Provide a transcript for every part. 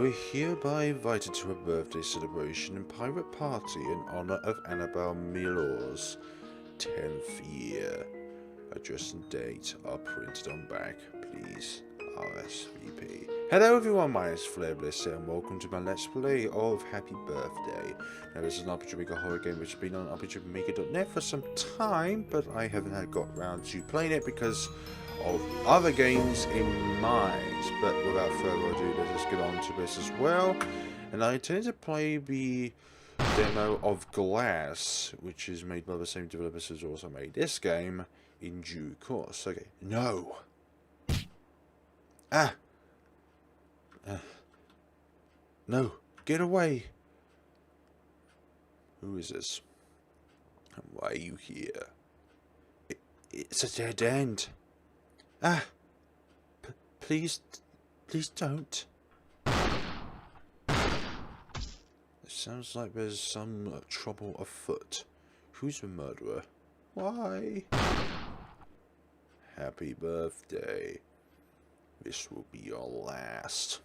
are hereby invited to a birthday celebration and pirate party in honor of Annabelle Milor's 10th year. Address and date are printed on back. Please, RSVP. Hello everyone, my name is FlareBlitzed and welcome to my Let's Play of Happy Birthday. Now this is an RPG Maker horror game which has been on RPGmaker.net for some time, but I haven't got round to playing it because of other games in mind. But without further ado, let's just get on to this as well. And I intend to play the demo of Glass, which is made by the same developers who also made this game, in due course. Okay, no. No, get away. Who is this? And why are you here? It's a dead end. Please don't. It sounds like there's some trouble afoot. Who's the murderer? Why? Happy birthday. This will be your last.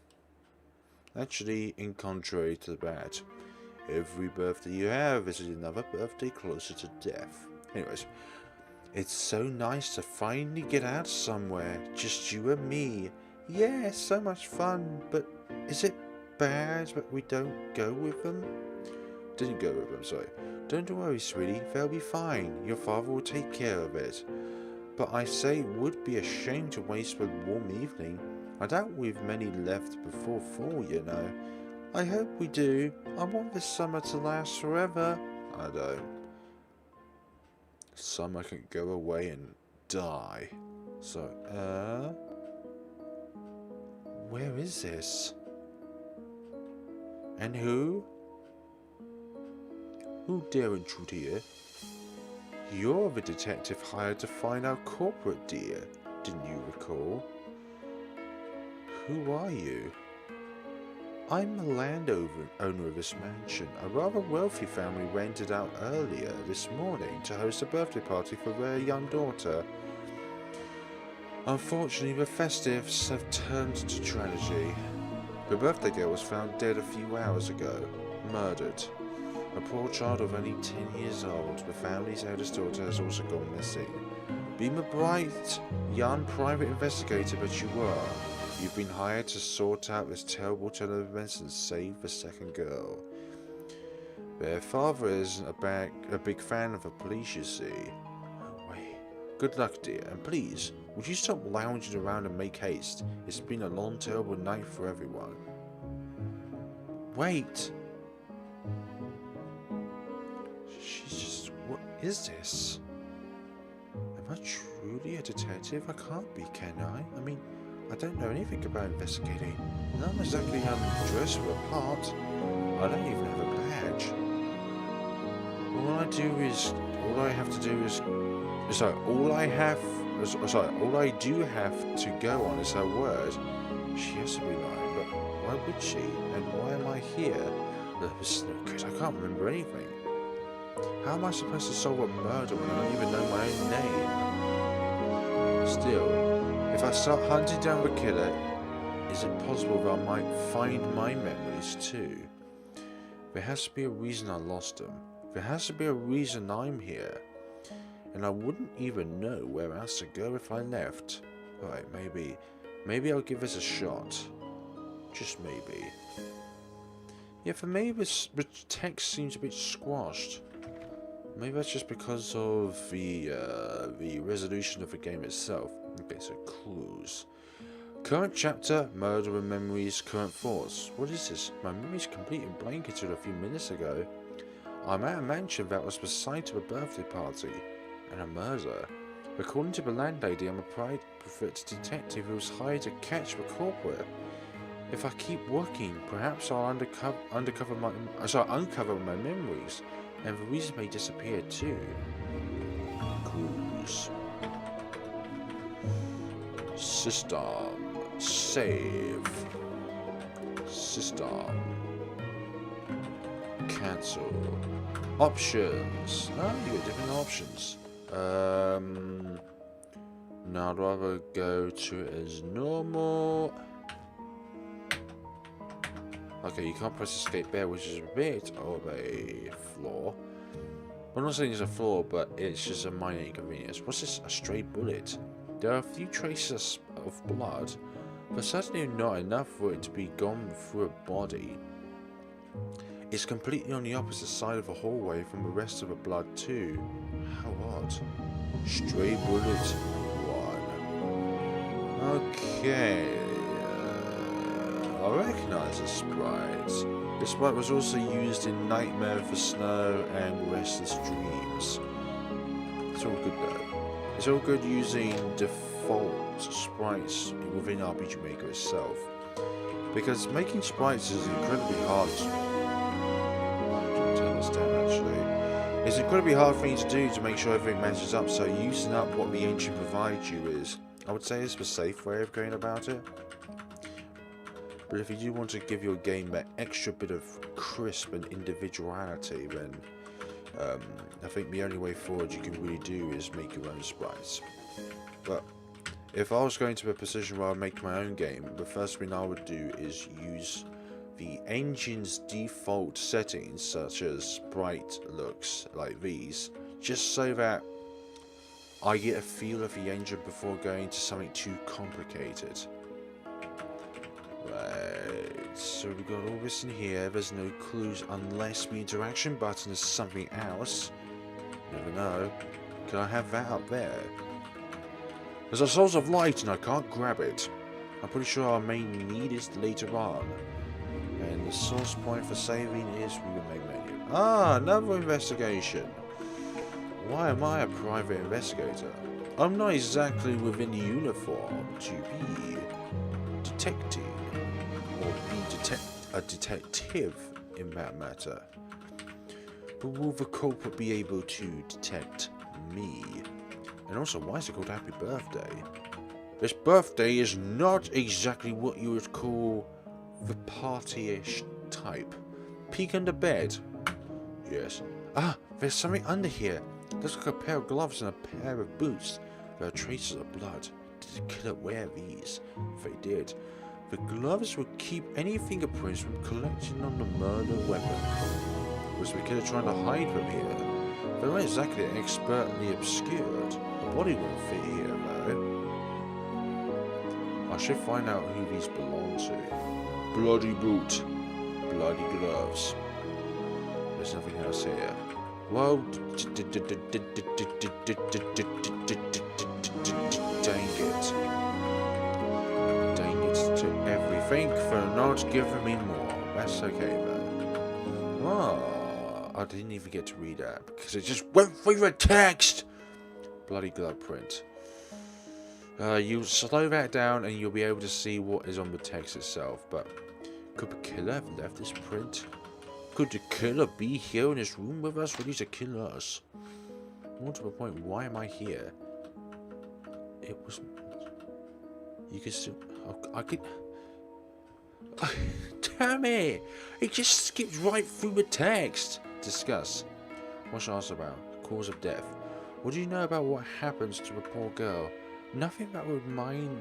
Actually, in contrary to that, every birthday you have is another birthday closer to death. Anyways, it's so nice to finally get out somewhere, just you and me. Yeah, so much fun, but is it bad that we don't go with them? Didn't go with them, sorry. Don't worry, sweetie, they'll be fine. Your father will take care of it. But I say it would be a shame to waste a warm evening. I doubt we've many left before fall, you know. I hope we do. I want this summer to last forever. I don't. Summer can go away and die. So, where is this? And who? Who dare intrude here? You're the detective hired to find our culprit, dear. Didn't you recall? Who are you? I'm the landowner of this mansion. A rather wealthy family rented out earlier this morning to host a birthday party for their young daughter. Unfortunately, the festives have turned to tragedy. The birthday girl was found dead a few hours ago, murdered. A poor child of only 10 years old, the family's eldest daughter has also gone missing. Being a bright, young private investigator that you are, you've been hired to sort out this terrible turn of events and save the second girl. Their father isn't a big fan of the police, you see. Oh, wait. Good luck, dear, and please, would you stop lounging around and make haste? It's been a long, terrible night for everyone. Wait! She's just... what is this? Am I truly a detective? I can't be, can I? I mean, I don't know anything about investigating. Not exactly dressed for a part. I don't even have a badge. All I do have to go on is her word. She has to be lying, but why would she? And why am I here? This is no good. I can't remember anything. How am I supposed to solve a murder when I don't even know my own name? Still, if I start hunting down the killer, is it possible that I might find my memories too? There has to be a reason I lost them. There has to be a reason I'm here. And I wouldn't even know where else to go if I left. Alright, maybe I'll give this a shot. Just maybe. Yeah, for me the text seems a bit squashed. Maybe that's just because of the resolution of the game itself. Okay, so clues. Current chapter, murder and memories, current thoughts. What is this? My memory's complete and blank until a few minutes ago. I'm at a mansion that was the site of a birthday party. And a murder. According to the landlady, I'm a private detective who was hired to catch the culprit. If I keep working, perhaps I'll uncover my memories. And the reason may disappear too. Clues. System. Save. System. Cancel. Options. Oh, you get different options. Now I'd rather go to it as normal. Okay, you can't press escape there, which is a bit of a flaw. I'm not saying it's a flaw, but it's just a minor inconvenience. What's this? A stray bullet. There are a few traces of blood, but certainly not enough for it to be gone through a body. It's completely on the opposite side of the hallway from the rest of the blood too. How odd. Stray bullet 1. Okay. I recognise this sprite. This sprite was also used in Nightmare for Snow and Restless Dreams. It's all good though. It's all good using default sprites within RPG Maker itself. Because making sprites is incredibly hard. I'll turn this down actually. It's incredibly hard for you to do to make sure everything matches up, so using up what the engine provides you is, I would say, is the safe way of going about it. But if you do want to give your game that extra bit of crisp and individuality, then I think the only way forward you can really do is make your own sprites. But if I was going to a position where I make my own game, the first thing I would do is use the engine's default settings, such as sprite looks like these, just so that I get a feel of the engine before going to something too complicated. Right, so we got all this in here. There's no clues unless the interaction button is something else. Never know. Can I have that up there? There's a source of light and I can't grab it. I'm pretty sure I may need it later on. And the source point for saving is through the main menu. Ah, another investigation. Why am I a private investigator? I'm not exactly within the uniform to be detecting. Or be a detective in that matter. But will the culprit be able to detect me? And also, why is it called Happy Birthday? This birthday is not exactly what you would call the party-ish type. Peek under bed. Yes. Ah, there's something under here. Looks like a pair of gloves and a pair of boots. There are traces of blood. Did the killer wear these? If they did, the gloves would keep any fingerprints from collecting on the murder weapon. Was the killer trying to hide them here? They weren't exactly expertly obscured. The body wouldn't fit here, though. I should find out who these belong to. Bloody boot. Bloody gloves. There's nothing else here. Well, dang it. Dang it to everything for not giving me more. That's okay, though. Oh, I didn't even get to read that because it just went through the text. Bloody glove print. You slow that down and you'll be able to see what is on the text itself. But could the killer have left this print? Could the killer be here in this room with us, ready to kill us? More to the point, why am I here? It was... You could still... I could... Damn it! It just skipped right through the text. Discuss. What should I ask about? Cause of death. What do you know about what happens to a poor girl? Nothing that would mind...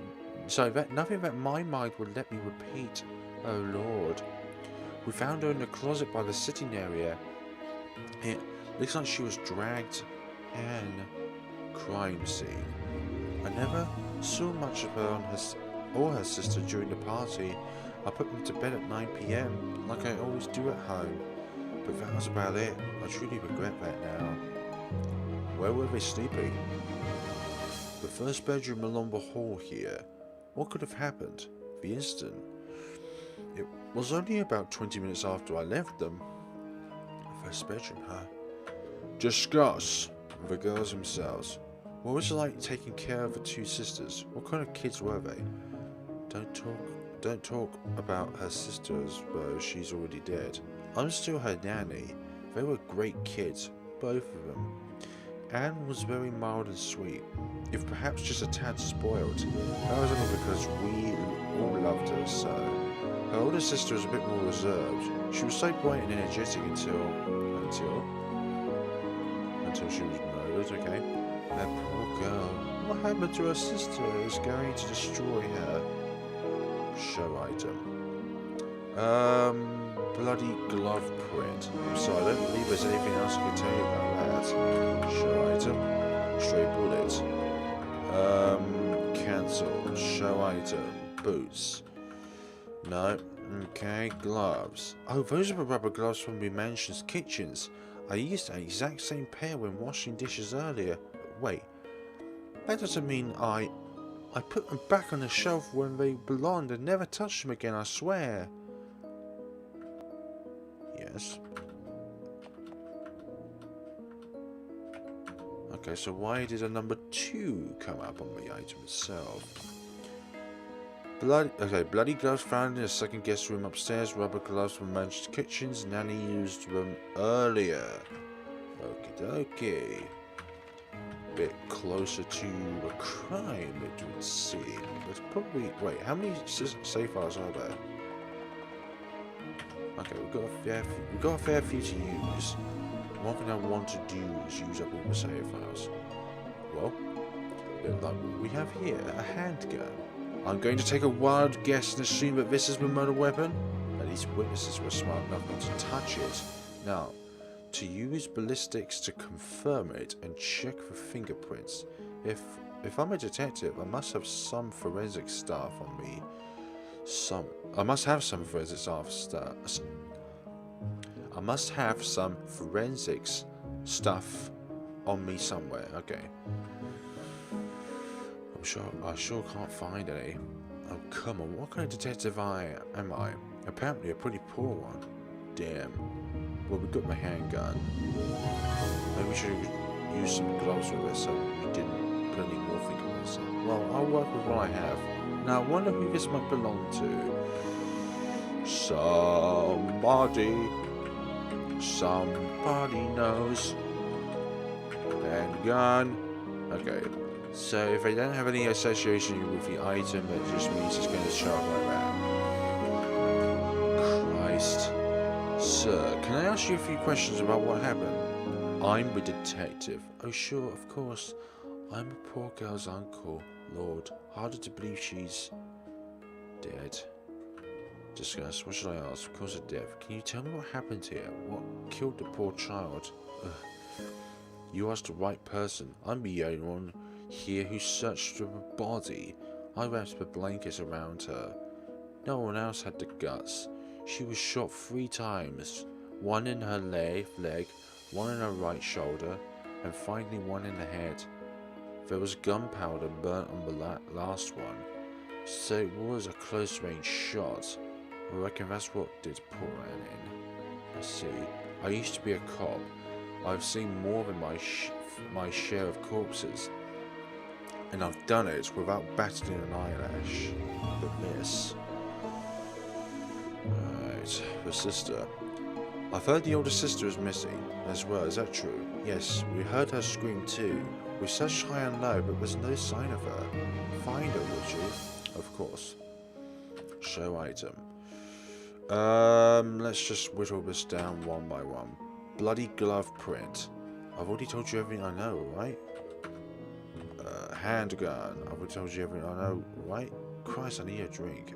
nothing that my mind would let me repeat. Oh Lord. We found her in the closet by the sitting area. It looks like she was dragged and crime scene. I never saw much of her or her sister during the party. I put them to bed at 9 PM, like I always do at home. But that was about it. I truly regret that now. Where were they sleeping? The first bedroom along the hall here. What could have happened? The instant. It was only about 20 minutes after I left them. First bedroom, huh? Discuss. The girls themselves. What was it like taking care of the two sisters? What kind of kids were they? Don't talk about her sisters, though she's already dead. I'm still her nanny. They were great kids, both of them. Anne was very mild and sweet, if perhaps just a tad spoiled. That was only because we all loved her so. Her older sister was a bit more reserved. She was so bright and energetic until she was murdered, okay? That poor girl. What happened to her sister is going to destroy her. Show item. Bloody glove print. I'm sorry, I don't believe there's anything else I can tell you about that. Show item. Stray bullet. Cancel. Show item. Boots. No. Okay, gloves. Oh, those are the rubber gloves from the mansion's kitchens. I used the exact same pair when washing dishes earlier. Wait. That doesn't mean I put them back on the shelf when they belonged and never touched them again, I swear. Yes. Okay, so why did a number 2 come up on the item itself? Bloody gloves found in a second guest room upstairs. Rubber gloves from managed kitchens. Nanny used them earlier. Okie dokie. Bit closer to a crime, it would seem. But probably. Wait, how many safe files are there? Okay, we've got a fair few to use. One thing I want to do is use up all the save files. Well, like what we have here, a handgun. I'm going to take a wild guess and assume that this is the murder weapon. At least witnesses were smart enough not to touch it. Now, to use ballistics to confirm it and check for fingerprints. If I'm a detective, I must have some forensic staff on me. I must have some forensics stuff on me somewhere. Okay. I sure can't find any. Oh, come on, what kind of detective am I? Apparently a pretty poor one. Damn. Well, we got my handgun. Maybe we should use some gloves with it so we didn't put any more fingerprints on. Well, I'll work with what I have. Now, I wonder who this might belong to. Somebody knows. Handgun. Okay. So if I don't have any association with the item, that just means it's going to show up like that. Christ. Sir, can I ask you a few questions about what happened? I'm the detective. Oh sure, of course. I'm a poor girl's uncle. Lord, harder to believe she's dead. Discuss. What should I ask? Cause of death. Can you tell me what happened here? What killed the poor child? Ugh. You asked the right person. I'm the only one here who searched for the body. I wrapped the blankets around her. No one else had the guts. She was shot 3 times. One in her left leg, one in her right shoulder, and finally one in the head. There was gunpowder burnt on the last one. So it was a close-range shot. I reckon that's what did poor Anne in. I see. I used to be a cop. I've seen more than my share of corpses. And I've done it without batting an eyelash. But this... Right, the sister. I've heard the older sister is missing as well, is that true? Yes, we heard her scream too. We searched high and low, but there's no sign of her. Find her, would you? Of course. Show item. Let's just whittle this down one by one. Bloody glove print. I've already told you everything I know, right? Handgun. I've already told you everything I know, right? Christ, I need a drink.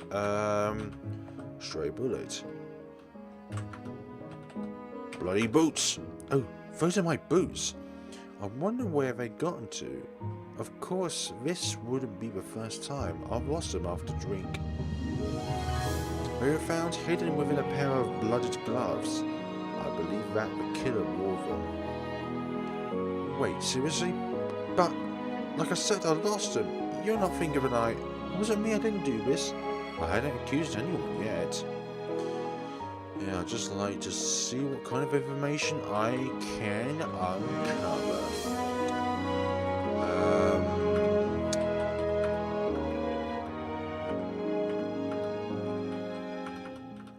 Stray bullet. Bloody boots. Oh, those are my boots. I wonder where they gotten to. Of course, this wouldn't be the first time. I've lost them after drink. They were found hidden within a pair of blooded gloves. I believe that the killer wore them. Wait, seriously? But, like I said, I lost them. You're not thinking that it wasn't me, I didn't do this. I hadn't accused anyone yet. Yeah, I'd just like to see what kind of information I can uncover.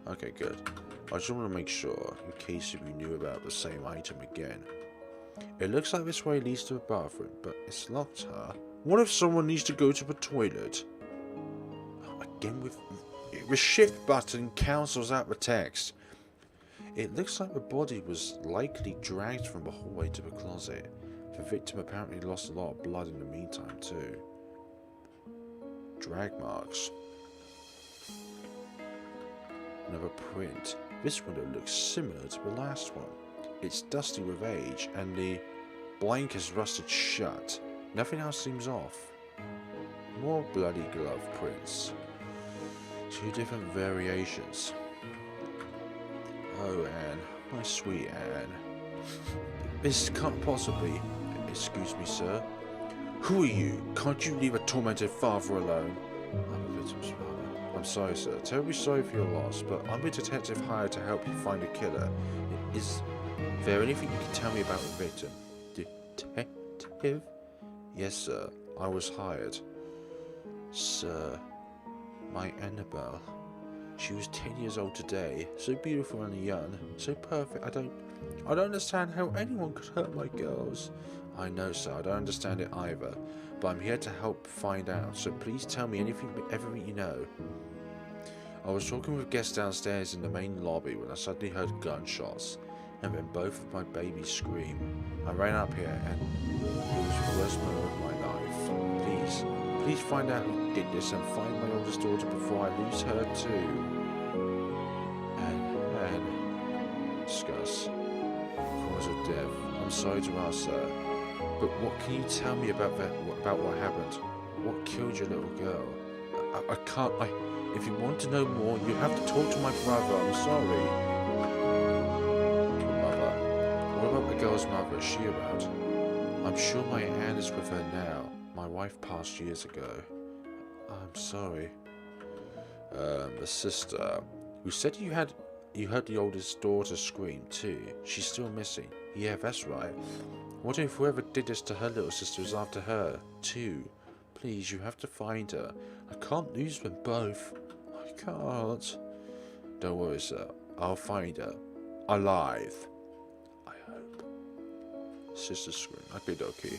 Okay, good. I just want to make sure, in case you knew about the same item again. It looks like this way leads to the bathroom, but it's locked, huh? What if someone needs to go to the toilet? Again with... The shift button cancels out the text. It looks like the body was likely dragged from the hallway to the closet. The victim apparently lost a lot of blood in the meantime too. Drag marks. Another print. This window looks similar to the last one. It's dusty with age, and the blank is rusted shut. Nothing else seems off. More bloody glove prints. 2 different variations. Oh, Anne. My sweet Anne. This can't possibly... Excuse me, sir. Who are you? Can't you leave a tormented father alone? I'm a victim's father. I'm sorry, sir. Terribly sorry for your loss, but I'm a detective hired to help you find a killer. Is there anything you can tell me about the victim? Detective? Yes, sir. I was hired. Sir, my Annabelle. She was 10 years old today. So beautiful and young. So perfect. I don't understand how anyone could hurt my girls. I know, sir. I don't understand it either. But I'm here to help find out. So please tell me everything you know. I was talking with guests downstairs in the main lobby when I suddenly heard gunshots. And then both of my babies scream. I ran up here and it was the worst moment of my life. Please find out who did this and find my oldest daughter before I lose her too. And discuss. Cause of death. I'm sorry to ask, sir, but what can you tell me about what happened? What killed your little girl? I can't. If you want to know more, you have to talk to my brother. I'm sorry. Mother. What about the girl's mother? Is she around? I'm sure my Anne is with her now. My wife passed years ago. I'm sorry. The sister, who said you heard the oldest daughter scream too. She's still missing. Yeah, that's right. What if whoever did this to her little sister is after her too? Please, you have to find her. I can't lose them both. I can't. Don't worry, sir. I'll find her. Alive. I hope. Sister scream. Okay.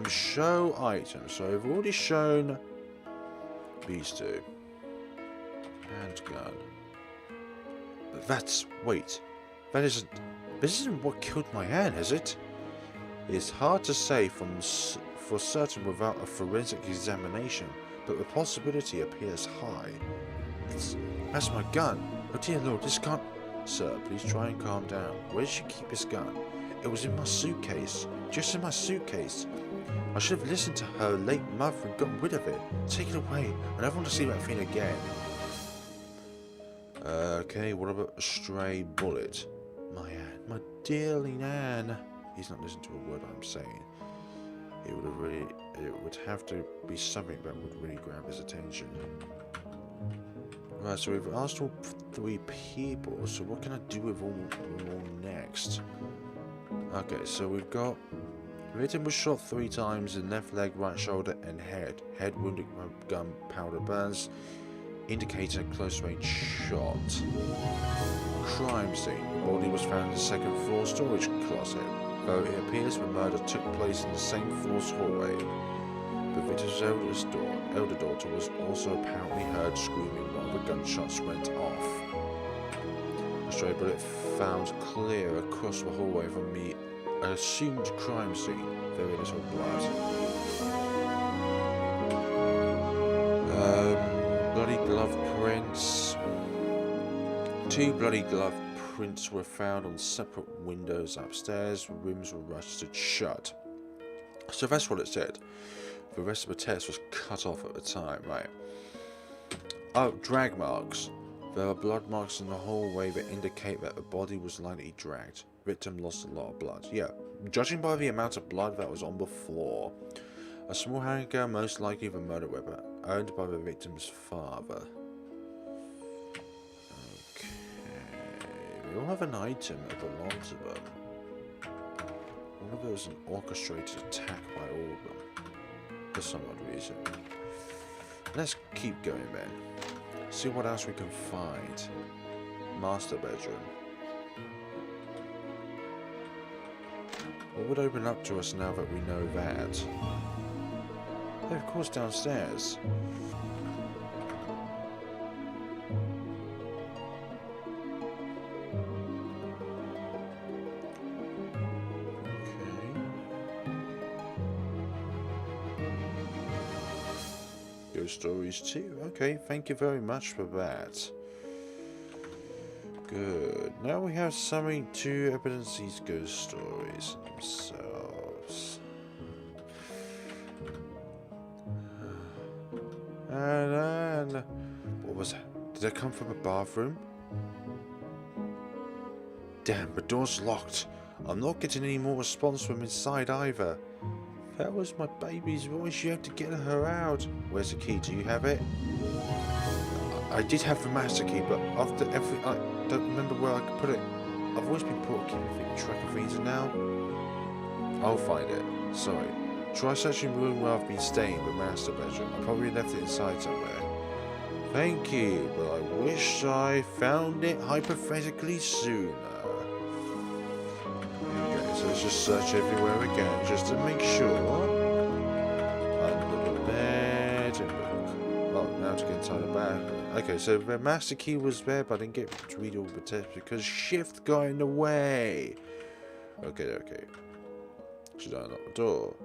Show items. So I've already shown these two. Handgun. Wait. This isn't what killed my Anne, is it? It's hard to say for certain without a forensic examination, but the possibility appears high. That's my gun. Oh dear Lord, this can't... Sir, please try and calm down. Where did she keep this gun? It was in my suitcase. Just in my suitcase. I should have listened to her late mother and gotten rid of it. Take it away. I never want to see that thing again. Okay, what about a stray bullet? My Anne. My dearling Anne. He's not listening to a word I'm saying. It would have to be something that would really grab his attention. Right, so we've asked all 3 people, so what can I do with all next? Okay, so we've got... The victim was shot 3 times in left leg, right shoulder and head. Head wounded by gunpowder burns, indicating a close range shot. Crime scene. The body was found in the 2nd floor storage closet, though it appears the murder took place in the same floor's hallway. The victim's elder daughter was also apparently heard screaming while the gunshots went off. A stray bullet found clear across the hallway from the assumed crime scene. Very little blood. Bloody glove prints. 2 bloody glove prints were found on separate windows upstairs. The rooms were rusted shut. So that's what it said. The rest of the text was cut off at the time, right? Oh, drag marks. There are blood marks in the hallway that indicate that the body was likely dragged. Victim lost a lot of blood. Yeah, judging by the amount of blood that was on the floor. A small handgun, most likely the murder weapon, owned by the victim's father. Okay, we all have an item that belongs to them. One of those an orchestrated attack by all of them. For some odd reason. Let's keep going then. See what else we can find. Master bedroom. What would open up to us now that we know that? Oh, of course, downstairs. Stories too. Okay, thank you very much for that. Good. Now we have something to evidence these ghost stories themselves. And what was that? Did that come from a bathroom? Damn, the door's locked. I'm not getting any more response from inside either. That was my baby's voice. You have to get her out. Where's the key? Do you have it? I did have the master key, but after everything, I don't remember where I could put it. I've always been poor at keeping track of things, and now I'll find it. Sorry. Try searching the room where I've been staying, the master bedroom. I probably left it inside somewhere. Thank you, but I wish I found it hypothetically sooner. Okay, so let's just search everywhere again, just to make sure. Under the bed, and oh, now to get inside the bag. Okay, so the master key was there, but I didn't get to read all the text because shift got in the way. Okay. Should I unlock the door?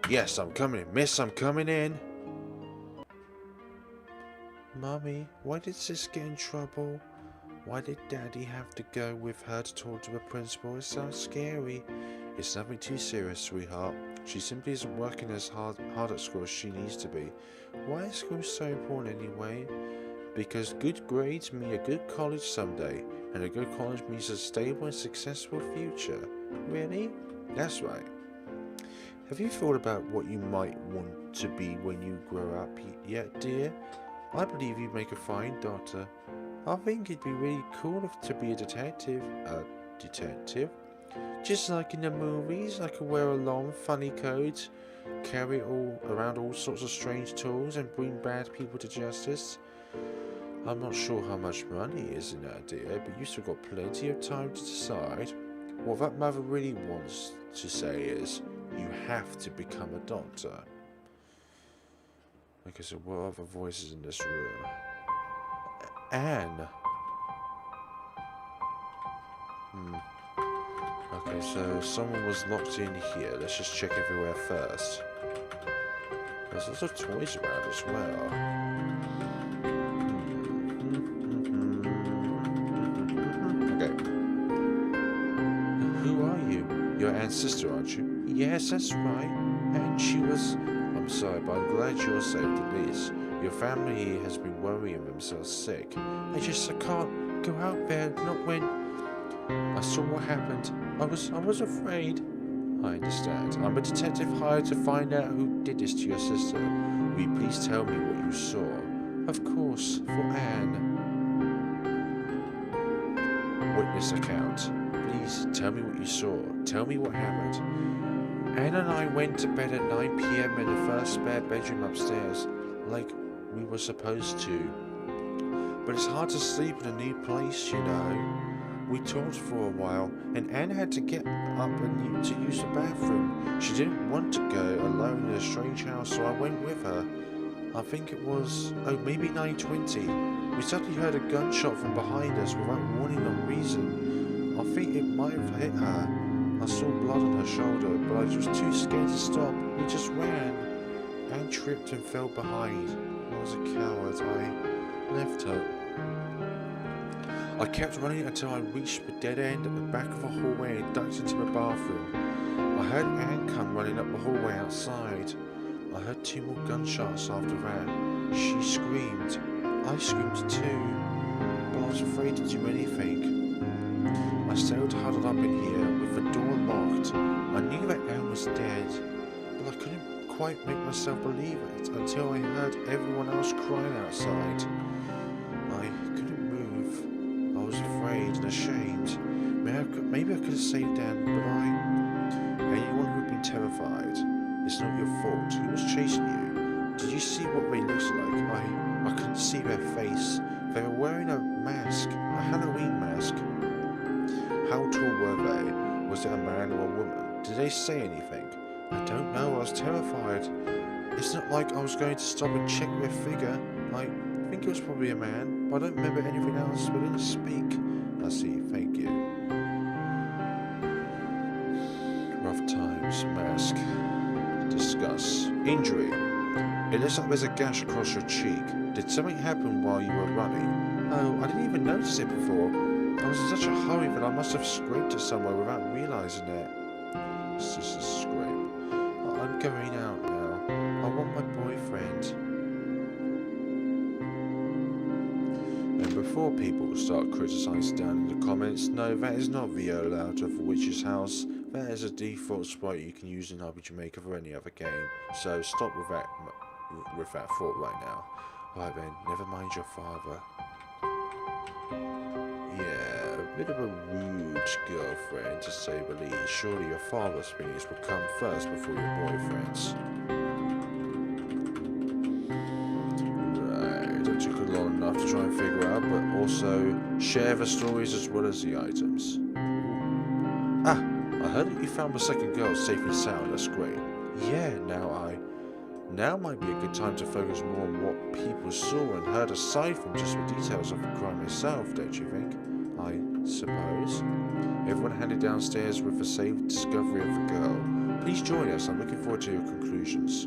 Yes, I'm coming in. Miss, I'm coming in. Mummy, why did Sis get in trouble? Why did Daddy have to go with her to talk to the principal? It sounds scary. It's nothing too serious, sweetheart. She simply isn't working as hard at school as she needs to be. Why is school so important anyway? Because good grades mean a good college someday, and a good college means a stable and successful future. Really? That's right. Have you thought about what you might want to be when you grow up yet, dear? I believe you'd make a fine doctor. I think it'd be really cool to be a detective. Just like in the movies, I could wear a long, funny coat, carry around all sorts of strange tools, and bring bad people to justice. I'm not sure how much money is in that, dear, but you've still got plenty of time to decide. What that mother really wants to say is, you have to become a doctor. Okay, so what other voices in this room? Anne. Okay, so someone was locked in here. Let's just check everywhere first. There's lots of toys around as well. Okay. Who are you? You're Anne's sister, aren't you? Yes, that's right. And she was... I'm sorry, but I'm glad you're safe at least. Your family has been worrying themselves sick. I can't go out there, not when I saw what happened. I was afraid. I understand. I'm a detective hired to find out who did this to your sister. Will you please tell me what you saw? Of course, for Anne. Witness account. Please tell me what you saw. Tell me what happened. Anne and I went to bed at 9 PM in the first spare bedroom upstairs, like we were supposed to. But it's hard to sleep in a new place, you know. We talked for a while, and Anne had to get up and to use the bathroom. She didn't want to go alone in a strange house, so I went with her. I think it was, maybe 9:20. We suddenly heard a gunshot from behind us without warning or reason. I think it might have hit her. I saw blood on her shoulder, but I was too scared to stop. We just ran. Anne tripped and fell behind. I was a coward. I left her. I kept running until I reached the dead end at the back of the hallway and ducked into the bathroom. I heard Anne come running up the hallway outside. I heard 2 more gunshots after that. She screamed. I screamed too, but I was afraid to do anything. I stayed huddled up in here with the door locked. I knew that Anne was dead, but I couldn't quite make myself believe it until I heard everyone else crying outside. I couldn't move. I was afraid and ashamed. Maybe I could have saved Anne, but anyone who'd been terrified, it's not your fault. Who was chasing you? Did you see what they looked like? I couldn't see their face. They were wearing a mask, a Halloween mask. How tall were they? Was it a man or a woman? Did they say anything? I don't know, I was terrified. It's not like I was going to stop and check their figure. I think it was probably a man, but I don't remember anything else. They didn't speak. I see, thank you. Rough times, mask. Discuss. Injury. It looks like there's a gash across your cheek. Did something happen while you were running? Oh, I didn't even notice it before. I was in such a hurry that I must have scraped it somewhere without realizing it. It's just a scrape. Oh, I'm going out now. I want my boyfriend. And before people start criticising down in the comments, no, that is not the layout of the witch's house. That is a default sprite you can use in RPG Maker for any other game. So stop with that thought right now. Alright then, never mind your father. Yeah, a bit of a rude girlfriend to say the least. Surely your father's feelings would come first before your boyfriend's. Right, it took long enough to try and figure out, but also share the stories as well as the items. Ah, I heard that you found the second girl safe and sound. That's great. Yeah, now might be a good time to focus more on what people saw and heard aside from just the details of the crime itself, don't you think? I suppose. Everyone headed downstairs with the safe discovery of the girl. Please join us. I'm looking forward to your conclusions.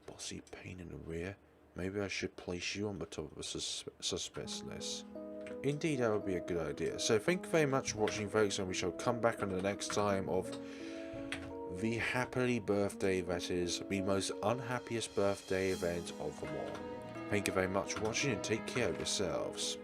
Bossy pain in the rear. Maybe I should place you on the top of the suspects list. Indeed, that would be a good idea. So thank you very much for watching, folks, and we shall come back on the next time of the happily birthday that is the most unhappiest birthday event of them all. Thank you very much for watching and take care of yourselves.